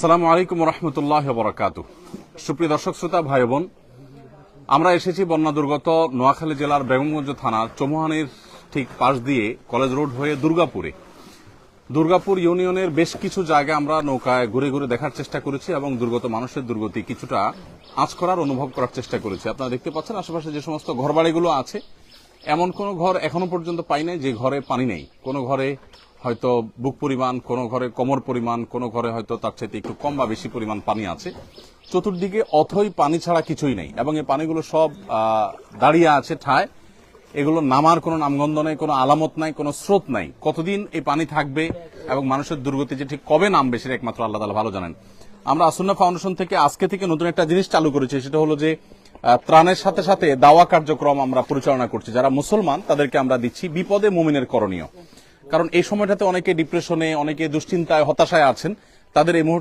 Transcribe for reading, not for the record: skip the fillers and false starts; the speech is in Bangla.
আসসালামু আলাইকুম রহমতুল্লাহ বরাকাতুহু। সুপ্রিয় দর্শক শ্রোতা ভাই বোন, আমরা এসেছি বন্যা দুর্গত নোয়াখালী জেলার বেগমগঞ্জ থানার চৌমুহানির ঠিক পাশ দিয়ে কলেজ রোড হয়ে দুর্গাপুর ইউনিয়নের বেশ কিছু জায়গা আমরা নৌকায় ঘুরে ঘুরে দেখার চেষ্টা করেছি এবং দুর্গত মানুষের দুর্গতি কিছুটা আঁচ করার অনুভব করার চেষ্টা করেছি। আপনারা দেখতে পাচ্ছেন আশেপাশে যে সমস্ত ঘরবাড়িগুলো আছে, এমন কোন ঘর এখনো পর্যন্ত পাই নাই যে ঘরে পানি নেই। কোন ঘরে হয়তো বুক পরিমাণ, কোন ঘরে কোমর পরিমাণ, কোন ঘরে হয়তো তার চাইতে একটু কম বা বেশি পরিমাণ পানি আছে। চতুর্দিকে অথই পানি ছাড়া কিছুই নেই এবং এই পানিগুলো সব দাঁড়িয়ে আছে ঠায়। এগুলো নামার কোনো নামগন্ধ নেই, কোনো আলামত নাই, কোনো স্রোত নাই। কতদিন এই পানি থাকবে এবং মানুষের দুর্গতি যে ঠিক কবে নামবে সেটা একমাত্র আল্লাহ তাআলা ভালো জানেন। আমরা আসুন্নাহ ফাউন্ডেশন থেকে আজকে থেকে নতুন একটা জিনিস চালু করেছি, সেটা হলো যে ত্রাণের সাথে সাথে দাওয়া কার্যক্রম আমরা পরিচালনা করছি। যারা মুসলমান তাদেরকে আমরা দিচ্ছি বিপদে মুমিনের করণীয়। কারণ এই সময়টাতে অনেকে ডিপ্রেশনে, অনেকে দুশ্চিন্তায়, হতাশায় আছেন। তাদের এই মুহূর্তে